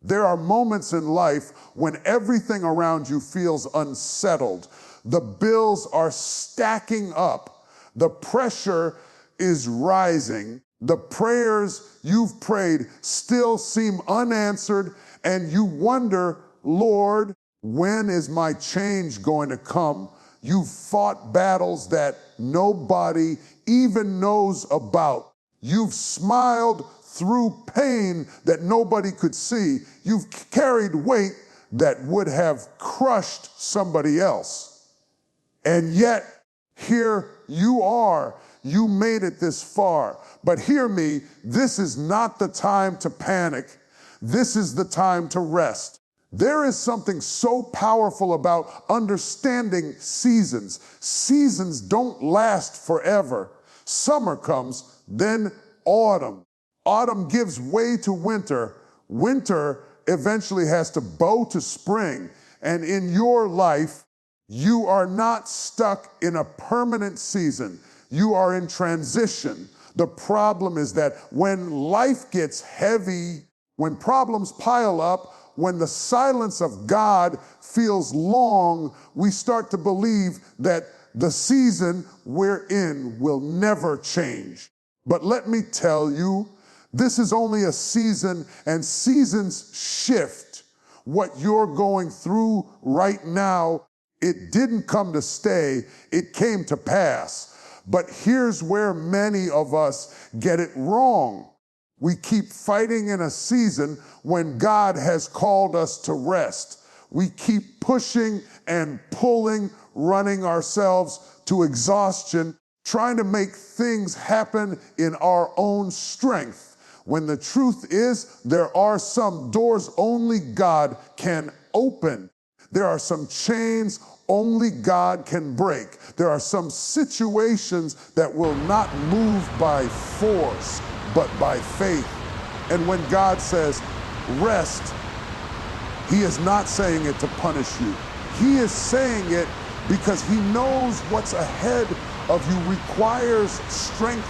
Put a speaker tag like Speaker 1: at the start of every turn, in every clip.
Speaker 1: There are moments in life when everything around you feels unsettled. The bills are stacking up. The pressure is rising. The prayers you've prayed still seem unanswered, and you wonder, Lord, when is my change going to come? You've fought battles that nobody even knows about. You've smiled through pain that nobody could see. You've carried weight that would have crushed somebody else. And yet, here you are. You made it this far. But hear me, this is not the time to panic. This is the time to rest. There is something so powerful about understanding seasons. Seasons don't last forever. Summer comes, then autumn. Autumn gives way to winter. Winter eventually has to bow to spring. And in your life, you are not stuck in a permanent season. You are in transition. The problem is that when life gets heavy, when problems pile up, when the silence of God feels long, we start to believe that the season we're in will never change. But let me tell you, this is only a season, and seasons shift. What you're going through right now, it didn't come to stay, it came to pass. But here's where many of us get it wrong. We keep fighting in a season when God has called us to rest. We keep pushing and pulling, running ourselves to exhaustion, trying to make things happen in our own strength. When the truth is, there are some doors only God can open. There are some chains only God can break. There are some situations that will not move by force, but by faith. And when God says, rest, he is not saying it to punish you. He is saying it because he knows what's ahead of you requires strength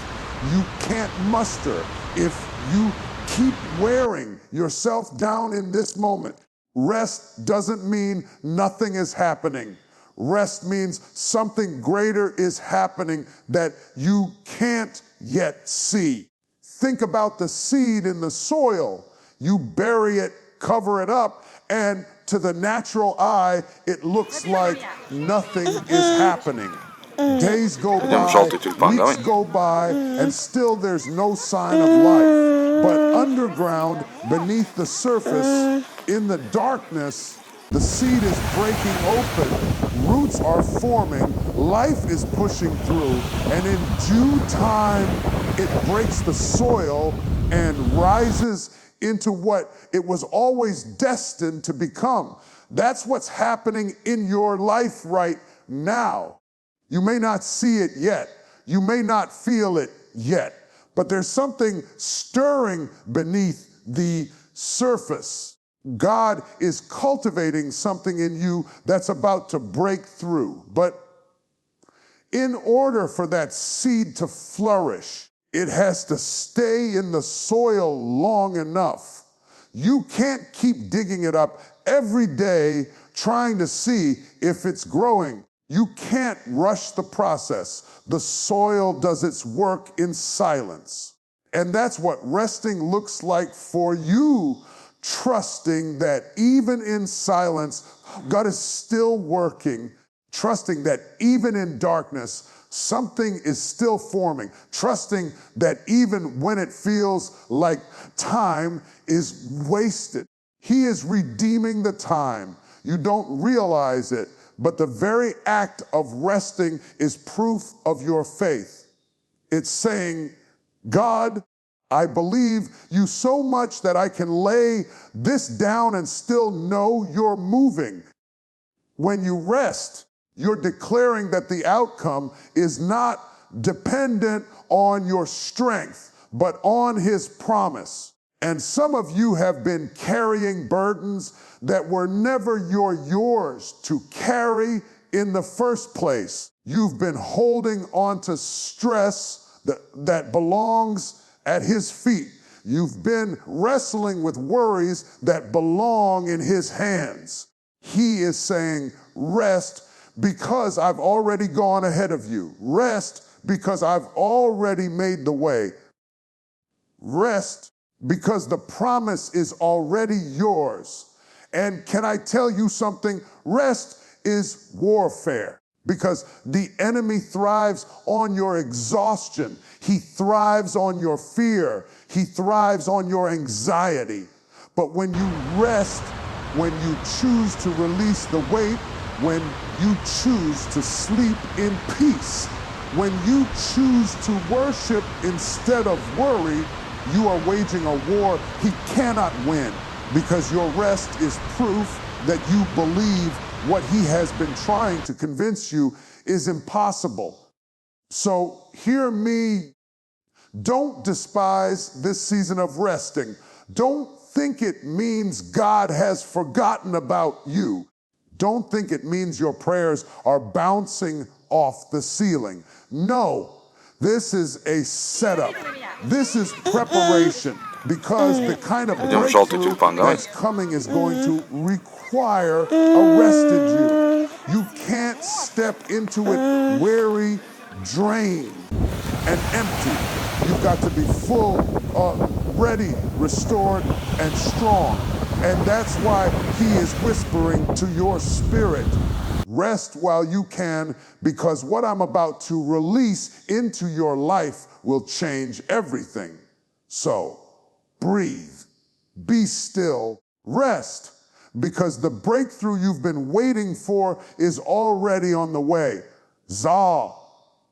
Speaker 1: you can't muster. If you keep wearing yourself down in this moment, rest doesn't mean nothing is happening. Rest means something greater is happening that you can't yet see. Think about the seed in the soil. You bury it, cover it up, and to the natural eye, it looks like nothing is happening. Days go by, weeks go by, and still there's no sign of life. But underground, beneath the surface, in the darkness, the seed is breaking open, roots are forming, life is pushing through, and in due time, it breaks the soil and rises into what it was always destined to become. That's what's happening in your life right now. You may not see it yet. You may not feel it yet, but there's something stirring beneath the surface. God is cultivating something in you that's about to break through. But in order for that seed to flourish, it has to stay in the soil long enough. You can't keep digging it up every day trying to see if it's growing. You can't rush the process. The soil does its work in silence. And that's what resting looks like for you, trusting that even in silence, God is still working, trusting that even in darkness, something is still forming, trusting that even when it feels like time is wasted, he is redeeming the time. You don't realize it, but the very act of resting is proof of your faith. It's saying, God, I believe you so much that I can lay this down and still know you're moving. When you rest, you're declaring that the outcome is not dependent on your strength, but on his promise. And some of you have been carrying burdens that were never yours to carry in the first place. You've been holding on to stress that belongs at his feet. You've been wrestling with worries that belong in his hands. He is saying, rest because I've already gone ahead of you. Rest because I've already made the way. Rest because the promise is already yours. And can I tell you something? Rest is warfare because the enemy thrives on your exhaustion. He thrives on your fear. He thrives on your anxiety. But when you rest, when you choose to release the weight, when you choose to sleep in peace, when you choose to worship instead of worry, you are waging a war he cannot win, because your rest is proof that you believe what he has been trying to convince you is impossible. So hear me. Don't despise this season of resting. Don't think it means God has forgotten about you. Don't think it means your prayers are bouncing off the ceiling. No, this is a setup. This is preparation, because the kind of breakthrough that's coming is going to require a rested you. You can't step into it weary, drained, and empty. You've got to be full, ready, restored, and strong. And that's why he is whispering to your spirit, rest while you can, because what I'm about to release into your life will change everything. So breathe, be still, rest, because the breakthrough you've been waiting for is already on the way. Zah,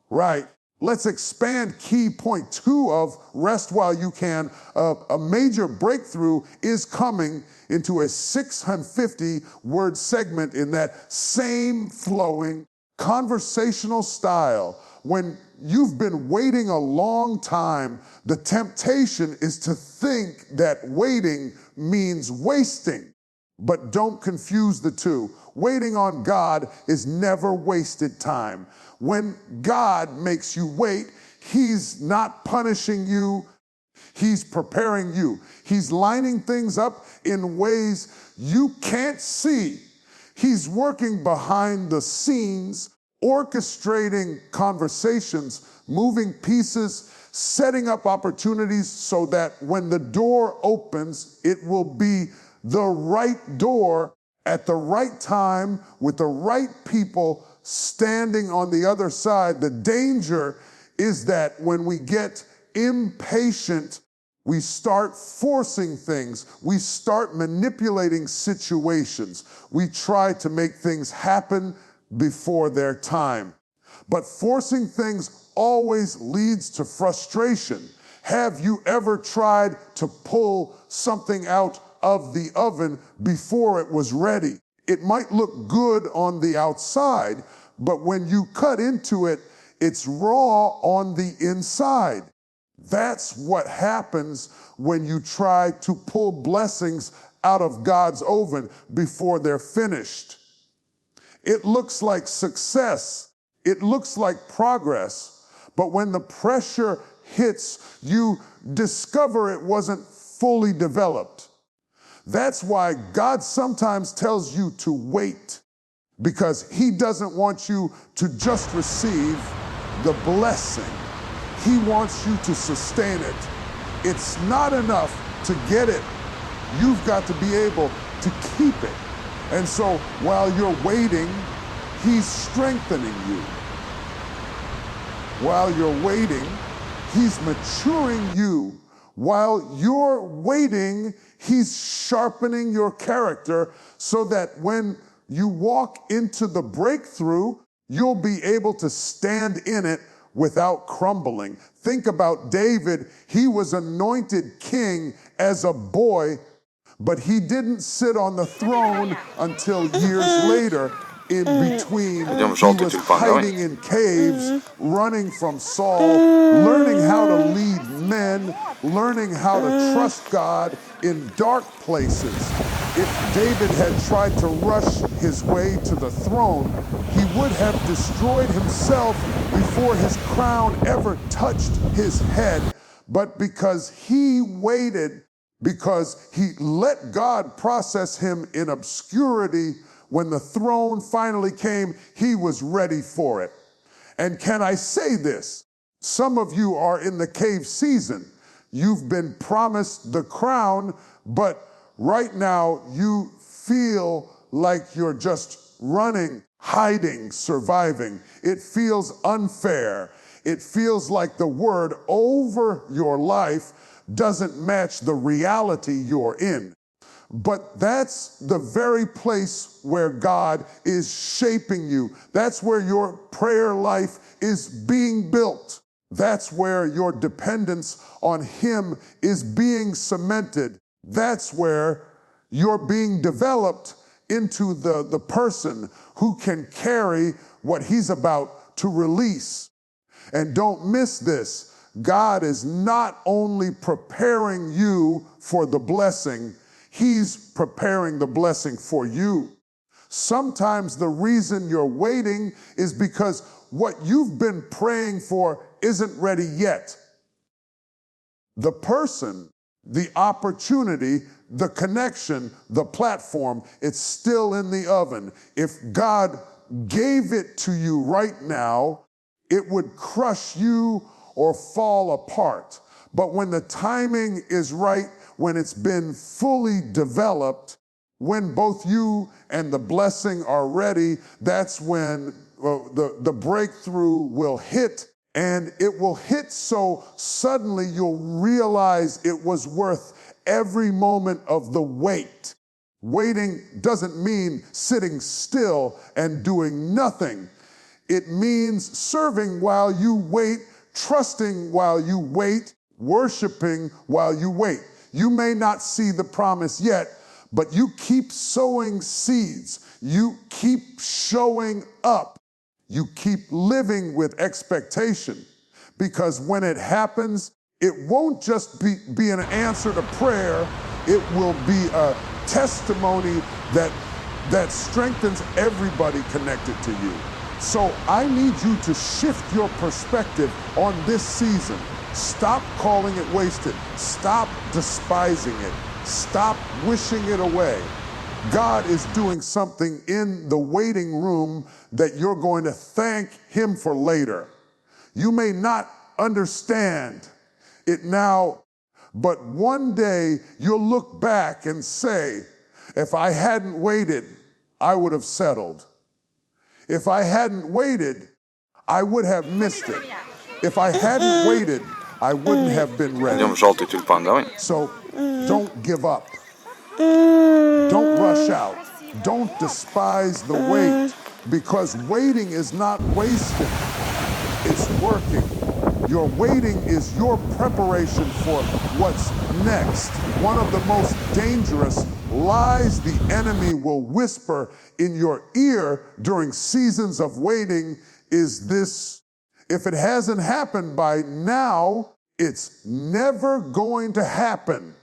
Speaker 1: right. Let's expand key point 2 of rest while you can. A major breakthrough is coming into a 650 word segment in that same flowing conversational style. When you've been waiting a long time, the temptation is to think that waiting means wasting. But don't confuse the two. Waiting on God is never wasted time. When God makes you wait, he's not punishing you, he's preparing you. He's lining things up in ways you can't see. He's working behind the scenes, orchestrating conversations, moving pieces, setting up opportunities so that when the door opens, it will be the right door at the right time with the right people standing on the other side. The danger is that when we get impatient, we start forcing things. We start manipulating situations. We try to make things happen before their time. But forcing things always leads to frustration. Have you ever tried to pull something out of the oven before it was ready? It might look good on the outside, but when you cut into it, it's raw on the inside. That's what happens when you try to pull blessings out of God's oven before they're finished. It looks like success. It looks like progress. But when the pressure hits, you discover it wasn't fully developed. That's why God sometimes tells you to wait, because he doesn't want you to just receive the blessing. He wants you to sustain it. It's not enough to get it. You've got to be able to keep it. And so while you're waiting, he's strengthening you. While you're waiting, he's maturing you. While you're waiting, he's sharpening your character so that when you walk into the breakthrough, you'll be able to stand in it without crumbling. Think about David. He was anointed king as a boy, but he didn't sit on the throne until years later. In between, he was hiding in caves, running from Saul, learning how to lead men, learning how to trust God in dark places. If David had tried to rush his way to the throne, he would have destroyed himself before his crown ever touched his head. but because he waited, because he let God process him in obscurity, when the throne finally came, he was ready for it. And can I say this? Some of you are in the cave season. You've been promised the crown, but right now you feel like you're just running, hiding, surviving. It feels unfair. It feels like the word over your life doesn't match the reality you're in. But that's the very place where God is shaping you. That's where your prayer life is being built. That's where your dependence on him is being cemented. That's where you're being developed into the person who can carry what he's about to release. And don't miss this. God is not only preparing you for the blessing, he's preparing the blessing for you. Sometimes the reason you're waiting is because what you've been praying for isn't ready yet. The person, the opportunity, the connection, the platform, it's still in the oven. If God gave it to you right now, it would crush you or fall apart. But when the timing is right, when it's been fully developed, when both you and the blessing are ready, that's when the breakthrough will hit, and it will hit so suddenly you'll realize it was worth every moment of the wait. Waiting doesn't mean sitting still and doing nothing. It means serving while you wait, trusting while you wait, worshiping while you wait. You may not see the promise yet, but you keep sowing seeds. You keep showing up. You keep living with expectation, because when it happens, it won't just be an answer to prayer. It will be a testimony that strengthens everybody connected to you. So I need you to shift your perspective on this season. Stop calling it wasted. Stop despising it. Stop wishing it away. God is doing something in the waiting room that you're going to thank him for later. You may not understand it now, but one day you'll look back and say, if I hadn't waited, I would have settled. If I hadn't waited, I would have missed it. If I hadn't waited, I wouldn't have been ready.
Speaker 2: Идем в желтый тюльпан, давай.
Speaker 1: So don't give up. Don't rush out. Don't despise the wait, because waiting is not wasted. It's working. Your waiting is your preparation for what's next. One of the most dangerous lies the enemy will whisper in your ear during seasons of waiting is this: if it hasn't happened by now, it's never going to happen.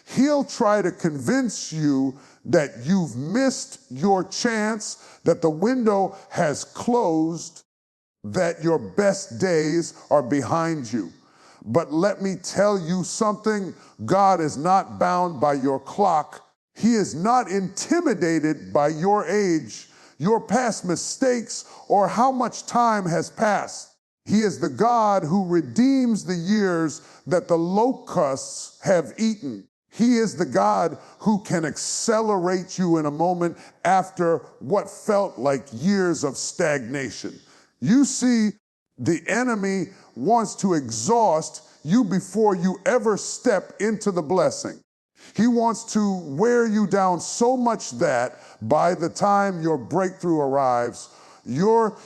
Speaker 1: He'll try to convince you that you've missed your chance, that the window has closed, that your best days are behind you. But let me tell you something. God is not bound by your clock. He is not intimidated by your age, your past mistakes, or how much time has passed. He is the God who redeems the years that the locusts have eaten. He is the God who can accelerate you in a moment after what felt like years of stagnation. You see, the enemy wants to exhaust you before you ever step into the blessing. He wants to wear you down so much that by the time your breakthrough arrives, you're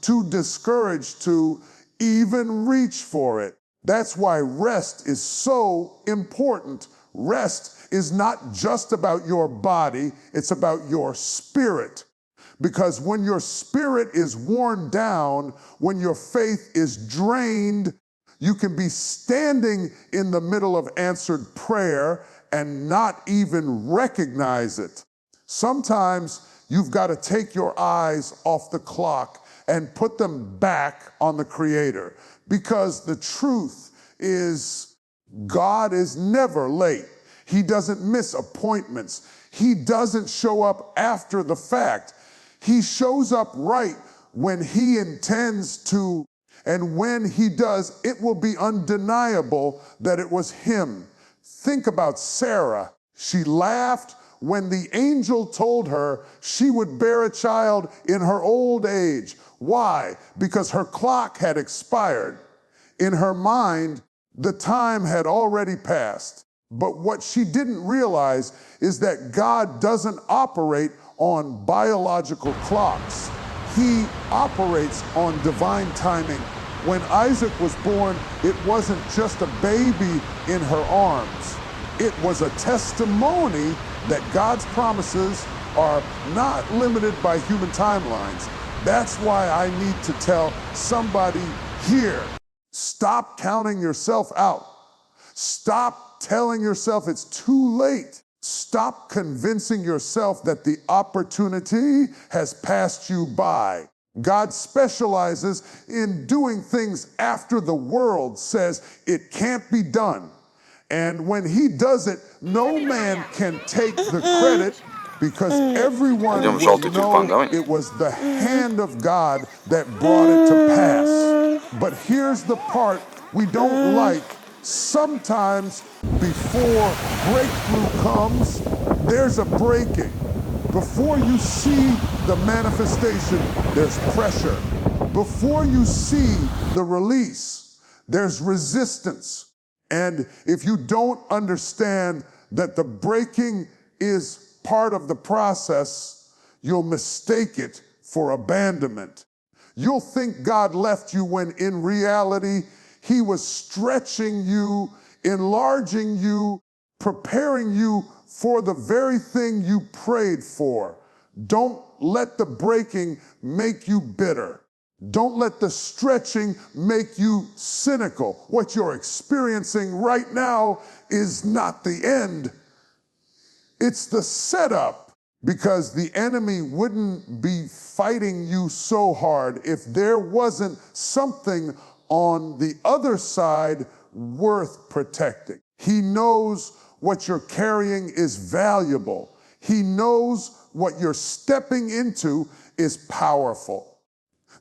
Speaker 1: too discouraged to even reach for it. That's why rest is so important. Rest is not just about your body, it's about your spirit. Because when your spirit is worn down, when your faith is drained, you can be standing in the middle of answered prayer and not even recognize it. Sometimes you've got to take your eyes off the clock and put them back on the Creator. Because the truth is, God is never late. He doesn't miss appointments. He doesn't show up after the fact. He shows up right when he intends to, and when he does, it will be undeniable that it was him. Think about Sarah. She laughed when the angel told her she would bear a child in her old age. Why? Because her clock had expired. In her mind, the time had already passed. But what she didn't realize is that God doesn't operate on biological clocks. He operates on divine timing. When Isaac was born, it wasn't just a baby in her arms. It was a testimony that God's promises are not limited by human timelines. That's why I need to tell somebody here, stop counting yourself out. Stop telling yourself it's too late. Stop convincing yourself that the opportunity has passed you by. God specializes in doing things after the world says it can't be done. And when he does it, no man can take the credit because everyone will know it was the hand of God that brought it to pass. But here's the part we don't like. Sometimes before breakthrough comes, there's a breaking. Before you see the manifestation, there's pressure. Before you see the release, there's resistance. And if you don't understand that the breaking is part of the process, you'll mistake it for abandonment. You'll think God left you when in reality, he was stretching you, enlarging you, preparing you for the very thing you prayed for. Don't let the breaking make you bitter. Don't let the stretching make you cynical. What you're experiencing right now is not the end. It's the setup, because the enemy wouldn't be fighting you so hard if there wasn't something on the other side worth protecting. He knows what you're carrying is valuable. He knows what you're stepping into is powerful.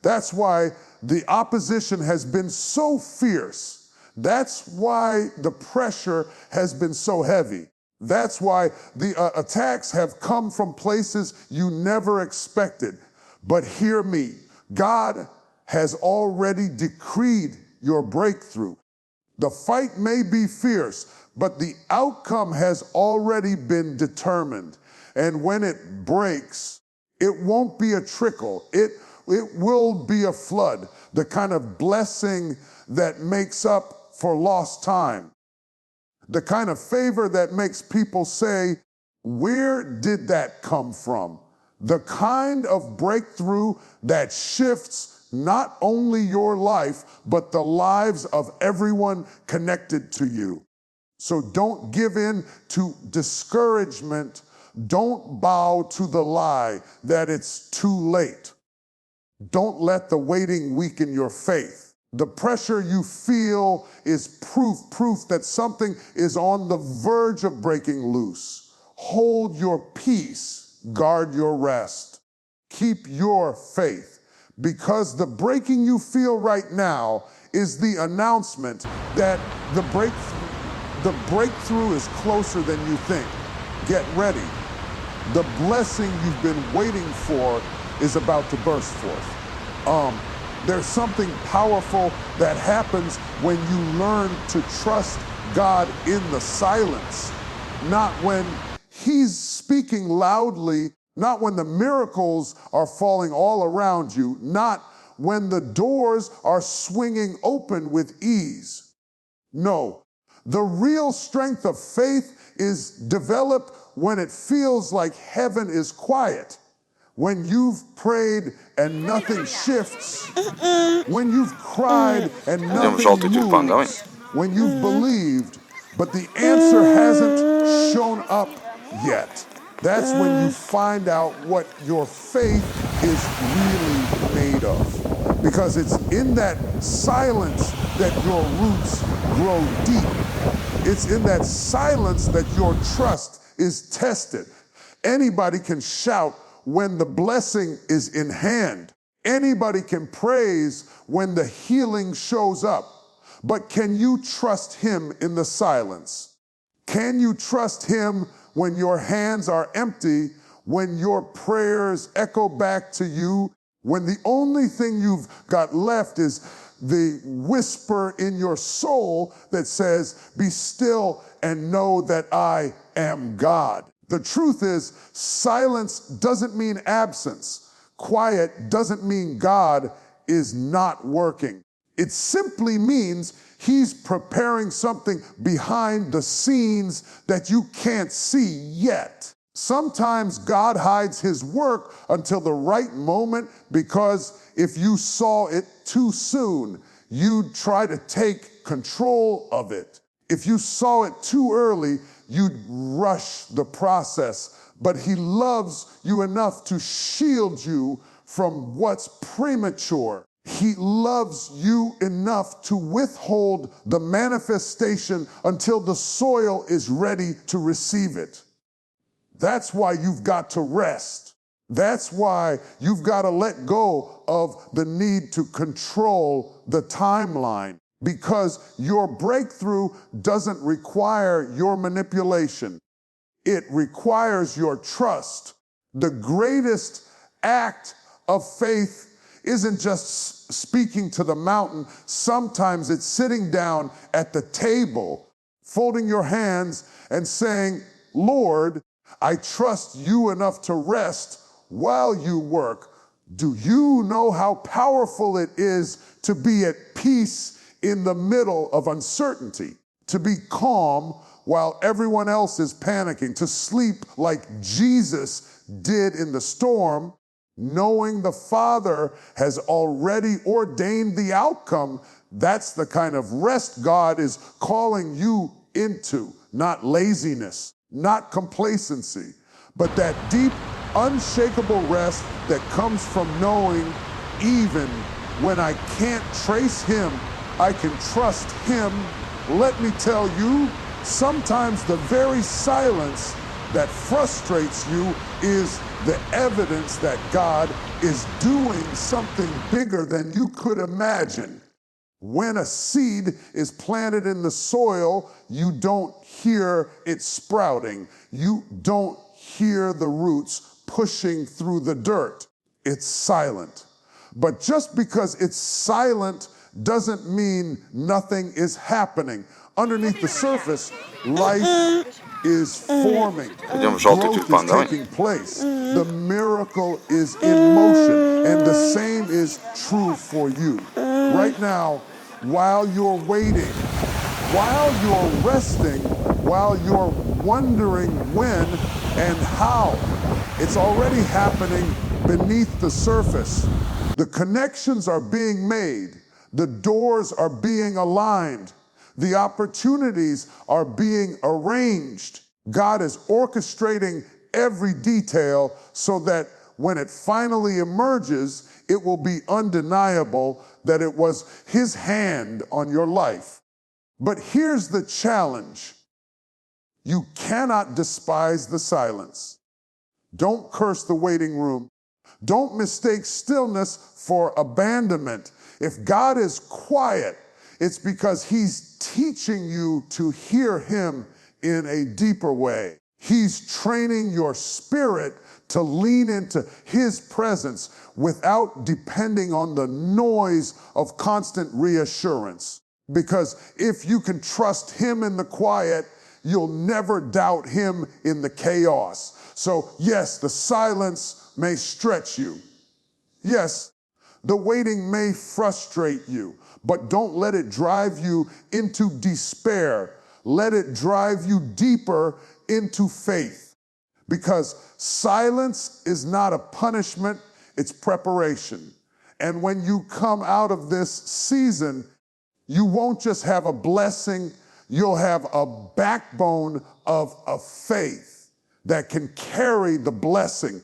Speaker 1: That's why the opposition has been so fierce. That's why the pressure has been so heavy. That's why the attacks have come from places you never expected. But hear me, God has already decreed your breakthrough. The fight may be fierce, but the outcome has already been determined. And when it breaks, it won't be a trickle. It will be a flood, the kind of blessing that makes up for lost time. The kind of favor that makes people say, where did that come from? The kind of breakthrough that shifts not only your life, but the lives of everyone connected to you. So don't give in to discouragement. Don't bow to the lie that it's too late. Don't let the waiting weaken your faith. The pressure you feel is proof that something is on the verge of breaking loose. Hold your peace, guard your rest. Keep your faith, because the breaking you feel right now is the announcement that the breakthrough is closer than you think. Get ready. The blessing you've been waiting for is about to burst forth. There's something powerful that happens when you learn to trust God in the silence, not when he's speaking loudly, not when the miracles are falling all around you, not when the doors are swinging open with ease. No, the real strength of faith is developed when it feels like heaven is quiet. When you've prayed and nothing shifts, when you've cried and nothing moves, when you've believed, but the answer hasn't shown up yet. That's when you find out what your faith is really made of. because it's in that silence that your roots grow deep. It's in that silence that your trust is tested. Anybody can shout when the blessing is in hand. Anybody can praise when the healing shows up. But can you trust him in the silence? Can you trust him when your hands are empty, when your prayers echo back to you, when the only thing you've got left is the whisper in your soul that says, "Be still and know that I am God"? The truth is, silence doesn't mean absence. Quiet doesn't mean God is not working. It simply means he's preparing something behind the scenes that you can't see yet. Sometimes God hides his work until the right moment, because if you saw it too soon, you'd try to take control of it. If you saw it too early, you'd rush the process. But he loves you enough to shield you from what's premature. He loves you enough to withhold the manifestation until the soil is ready to receive it. That's why you've got to rest. That's why you've got to let go of the need to control the timeline, because your breakthrough doesn't require your manipulation. It requires your trust. The greatest act of faith isn't just speaking to the mountain. Sometimes it's sitting down at the table, folding your hands and saying, "Lord, I trust you enough to rest while you work." Do you know how powerful it is to be at peace in the middle of uncertainty, to be calm while everyone else is panicking, to sleep like Jesus did in the storm, knowing the Father has already ordained the outcome? That's the kind of rest God is calling you into. Not laziness, not complacency, but that deep, unshakable rest that comes from knowing, even when I can't trace him, I can trust him. Let me tell you, sometimes the very silence that frustrates you is the evidence that God is doing something bigger than you could imagine. When a seed is planted in the soil, you don't hear it sprouting. You don't hear the roots pushing through the dirt. It's silent. But just because it's silent doesn't mean nothing is happening. Underneath the surface, life is forming. Growth is taking place. The miracle is in motion. And the same is true for you. Right now, while you're waiting, while you're resting, while you're wondering when and how, it's already happening beneath the surface. The connections are being made. The doors are being aligned. The opportunities are being arranged. God is orchestrating every detail so that when it finally emerges, it will be undeniable that it was his hand on your life. But here's the challenge. You cannot despise the silence. Don't curse the waiting room. Don't mistake stillness for abandonment. If God is quiet, it's because he's teaching you to hear him in a deeper way. He's training your spirit to lean into his presence without depending on the noise of constant reassurance. Because if you can trust him in the quiet, you'll never doubt him in the chaos. So yes, the silence may stretch you. Yes, the waiting may frustrate you, but don't let it drive you into despair. Let it drive you deeper into faith. Because silence is not a punishment, it's preparation. And when you come out of this season, you won't just have a blessing, you'll have a backbone of a faith that can carry the blessing.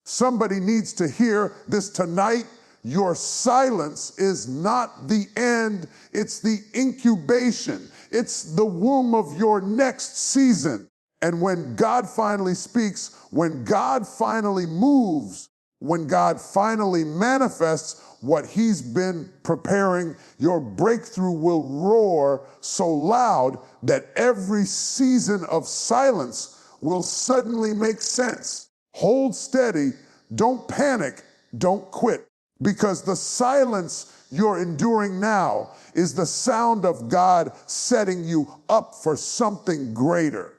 Speaker 1: Somebody needs to hear this tonight. Your silence is not the end, it's the incubation. It's the womb of your next season. And when God finally speaks, when God finally moves, when God finally manifests what he's been preparing, your breakthrough will roar so loud that every season of silence will suddenly make sense. Hold steady, don't panic, don't quit. Because the silence you're enduring now is the sound of God setting you up for something greater.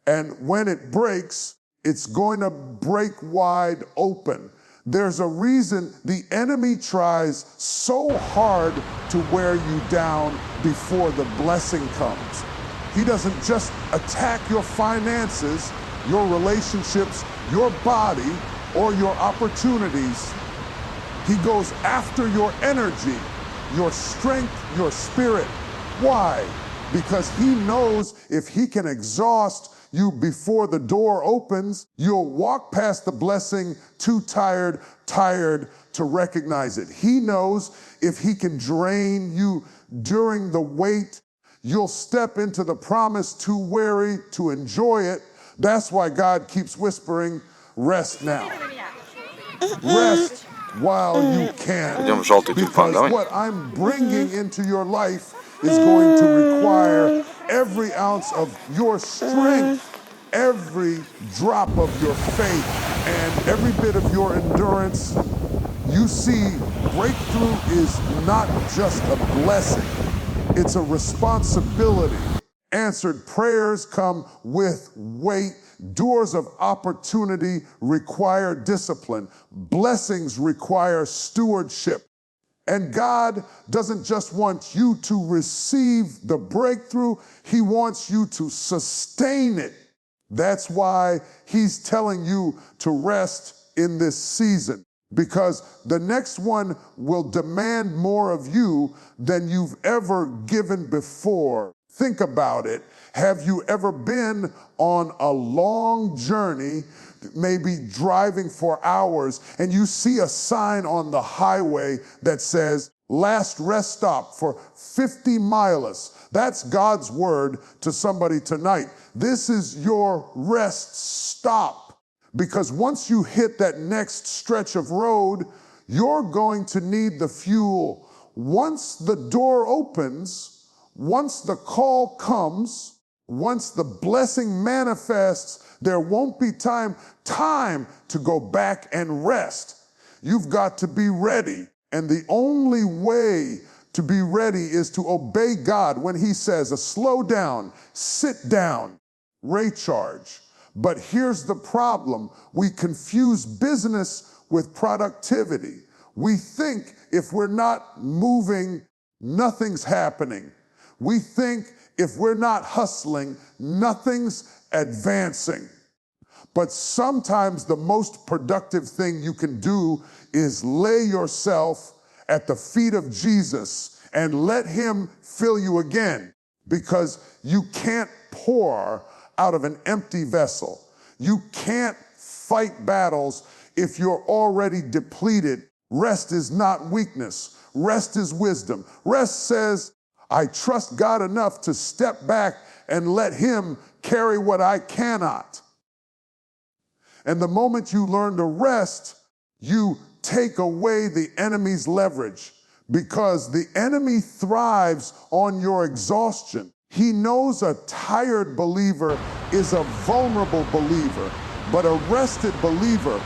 Speaker 1: And when it breaks, it's going to break wide open. There's a reason the enemy tries so hard to wear you down before the blessing comes. He doesn't just attack your finances, your relationships, your body, or your opportunities. He goes after your energy, your strength, your spirit. Why? Because he knows if he can exhaust you before the door opens, you'll walk past the blessing too tired to recognize it. He knows if he can drain you during the wait, you'll step into the promise too weary to enjoy it. That's why God keeps whispering, rest now. Rest while you can. Because what I'm bringing into your life is going to require every ounce of your strength, every drop of your faith, and every bit of your endurance. You see, breakthrough is not just a blessing, it's a responsibility. Answered prayers come with weight. Doors of opportunity require discipline. Blessings require stewardship. And God doesn't just want you to receive the breakthrough, he wants you to sustain it. That's why he's telling you to rest in this season, because the next one will demand more of you than you've ever given before. Think about it. Have you ever been on a long journey, maybe driving for hours, and you see a sign on the highway that says, last rest stop for 50 miles? That's God's word to somebody tonight. This is your rest stop. Because once you hit that next stretch of road, you're going to need the fuel. Once the door opens, once the call comes, once the blessing manifests, there won't be time to go back and rest. You've got to be ready. And the only way to be ready is to obey God when he says, slow down, sit down, recharge. But here's the problem. We confuse business with productivity. We think if we're not moving, nothing's happening. We think if we're not hustling, nothing's advancing. But sometimes the most productive thing you can do is lay yourself at the feet of Jesus and let him fill you again, because you can't pour out of an empty vessel. You can't fight battles if you're already depleted. Rest is not weakness. Rest is wisdom. Rest says, I trust God enough to step back and let him carry what I cannot. And the moment you learn to rest, you take away the enemy's leverage, because the enemy thrives on your exhaustion. He knows a tired believer is a vulnerable believer, but a rested believer,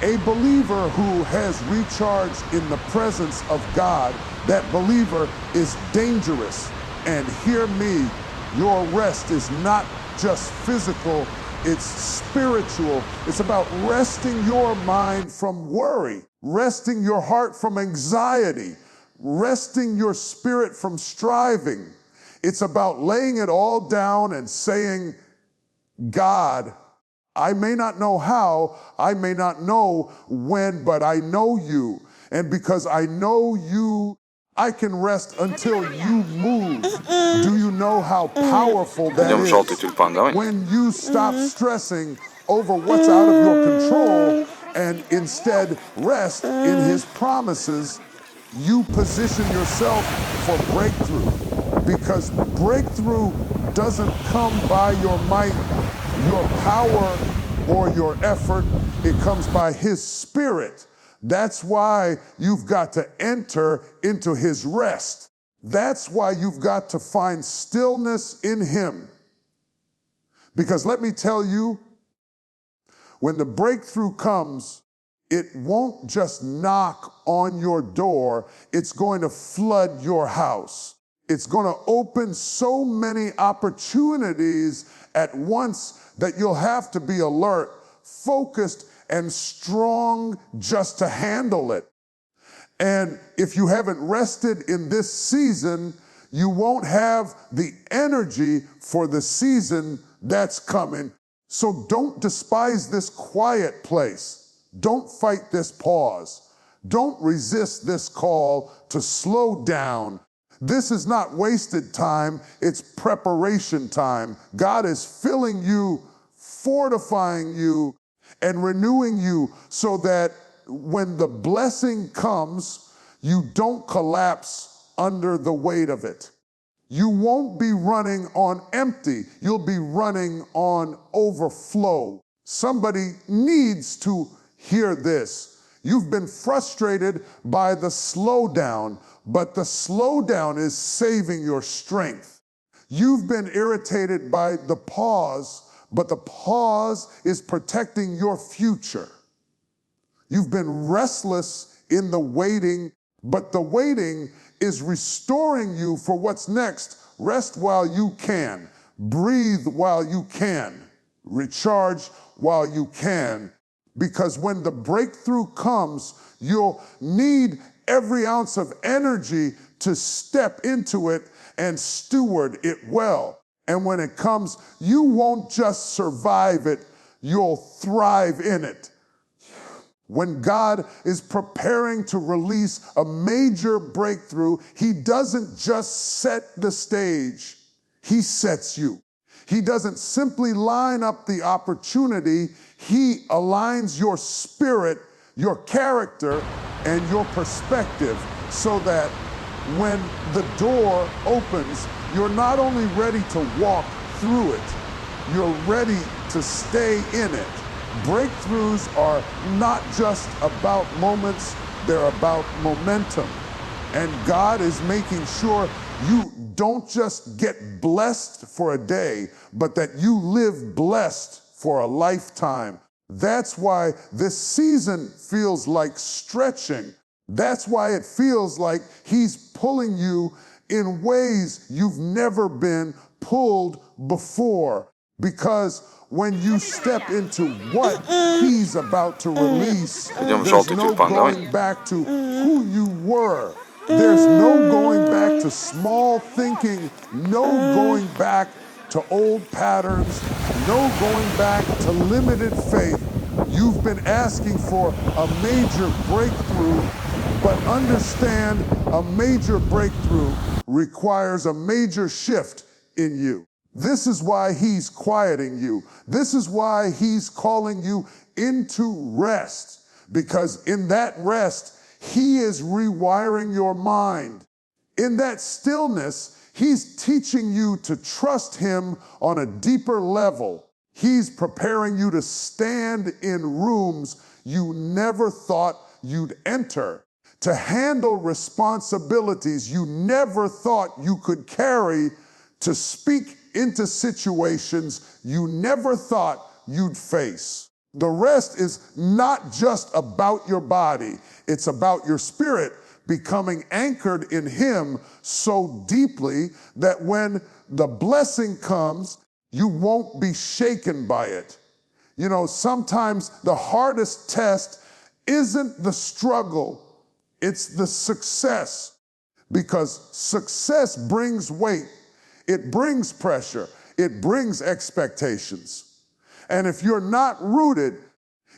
Speaker 1: a believer who has recharged in the presence of God, that believer is dangerous. And hear me, your rest is not just physical, it's spiritual. It's about resting your mind from worry, resting your heart from anxiety, resting your spirit from striving. It's about laying it all down and saying, God, I may not know how, I may not know when, but I know you. And because I know you, I can rest until you move. Do you know how powerful that is? When you stop stressing over what's out of your control and instead rest in his promises, you position yourself for breakthrough. Because breakthrough doesn't come by your might, your power, or your effort. It comes by his spirit. That's why you've got to enter into his rest. That's why you've got to find stillness in him. Because let me tell you, when the breakthrough comes, it won't just knock on your door, it's going to flood your house. It's going to open so many opportunities at once that you'll have to be alert, focused, and strong just to handle it. And if you haven't rested in this season, you won't have the energy for the season that's coming. So don't despise this quiet place. Don't fight this pause. Don't resist this call to slow down. This is not wasted time, it's preparation time. God is filling you, fortifying you, and renewing you so that when the blessing comes, you don't collapse under the weight of it. You won't be running on empty. You'll be running on overflow. Somebody needs to hear this. You've been frustrated by the slowdown, but the slowdown is saving your strength. You've been irritated by the pause, but the pause is protecting your future. You've been restless in the waiting, but the waiting is restoring you for what's next. Rest while you can. Breathe while you can. Recharge while you can. Because when the breakthrough comes, you'll need every ounce of energy to step into it and steward it well. And when it comes, you won't just survive it, you'll thrive in it. When God is preparing to release a major breakthrough, he doesn't just set the stage, he sets you. He doesn't simply line up the opportunity, he aligns your spirit, your character, and your perspective so that when the door opens, you're not only ready to walk through it, you're ready to stay in it. Breakthroughs are not just about moments, they're about momentum. And God is making sure you don't just get blessed for a day, but that you live blessed for a lifetime. That's why this season feels like stretching. That's why it feels like he's pulling you in ways you've never been pulled before. Because when you step into what he's about to release, there's no going back to who you were. There's no going back to small thinking, no going back to old patterns, no going back to limited faith. You've been asking for a major breakthrough, but understand a major breakthrough requires a major shift in you. This is why he's quieting you. This is why he's calling you into rest, because in that rest, he is rewiring your mind. In that stillness, he's teaching you to trust him on a deeper level. He's preparing you to stand in rooms you never thought you'd enter, to handle responsibilities you never thought you could carry, to speak into situations you never thought you'd face. The rest is not just about your body, it's about your spirit becoming anchored in him so deeply that when the blessing comes, you won't be shaken by it. You know, sometimes the hardest test isn't the struggle, it's the success. Because success brings weight, it brings pressure, it brings expectations. And if you're not rooted,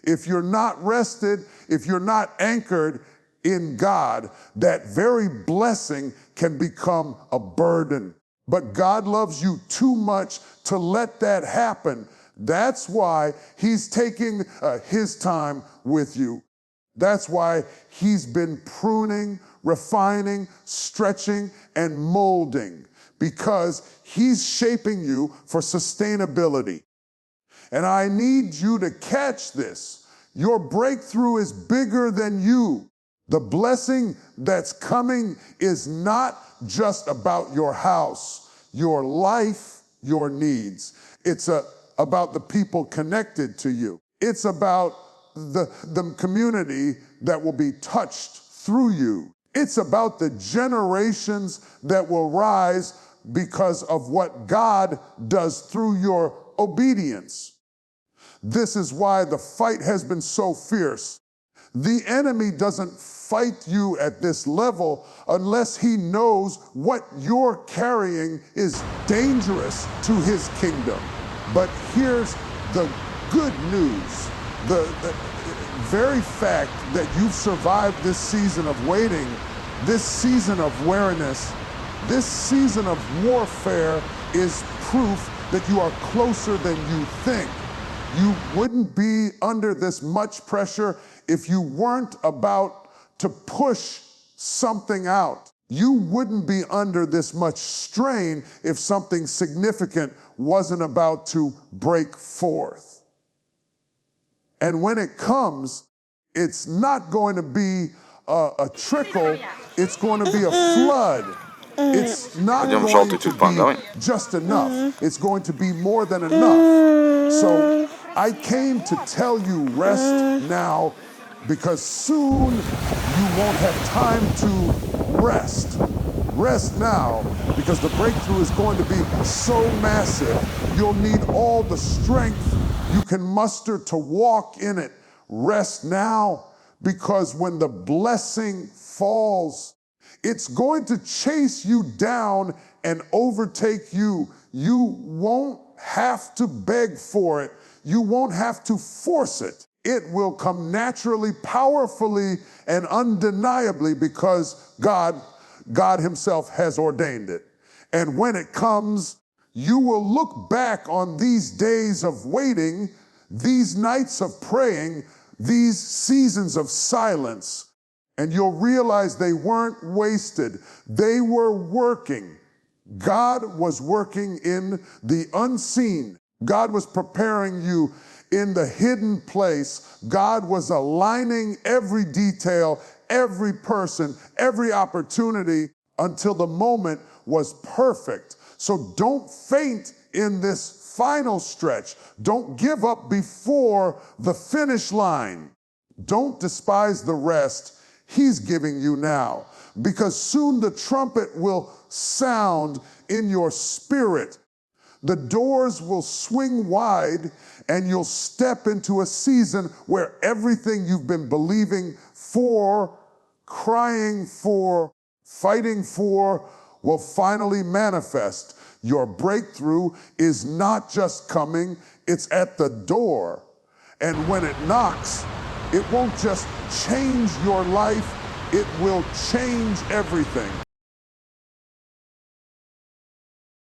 Speaker 1: if you're not rested, if you're not anchored in God, that very blessing can become a burden. But God loves you too much to let that happen. That's why he's taking his time with you. That's why he's been pruning, refining, stretching, and molding, because he's shaping you for sustainability. And I need you to catch this. Your breakthrough is bigger than you. The blessing that's coming is not just about your house, your life, your needs. It's about the people connected to you. It's about the community that will be touched through you. It's about the generations that will rise because of what God does through your obedience. This is why the fight has been so fierce. The enemy doesn't fight you at this level unless he knows what you're carrying is dangerous to his kingdom. But here's the good news. The very fact that you've survived this season of waiting, this season of weariness, this season of warfare is proof that you are closer than you think. You wouldn't be under this much pressure if you weren't about to push something out. You wouldn't be under this much strain if something significant wasn't about to break forth. And when it comes, it's not going to be a trickle, it's going to be a flood. It's not going to be just enough. It's going to be more than enough. So I came to tell you, rest now, because soon you won't have time to rest. Rest now, because the breakthrough is going to be so massive, you'll need all the strength you can muster to walk in it. Rest now, because when the blessing falls, it's going to chase you down and overtake you. You won't have to beg for it. You won't have to force it. It will come naturally, powerfully, and undeniably because God himself has ordained it. And when it comes, you will look back on these days of waiting, these nights of praying, these seasons of silence, and you'll realize they weren't wasted. They were working. God was working in the unseen. God was preparing you in the hidden place. God was aligning every detail, every person, every opportunity until the moment was perfect. So don't faint in this final stretch. Don't give up before the finish line. Don't despise the rest He's giving you now, because soon the trumpet will sound in your spirit. The doors will swing wide and you'll step into a season where everything you've been believing for, crying for, fighting for will finally manifest. Your breakthrough is not just coming, it's at the door. And when it knocks, it won't just change your life, it will change everything.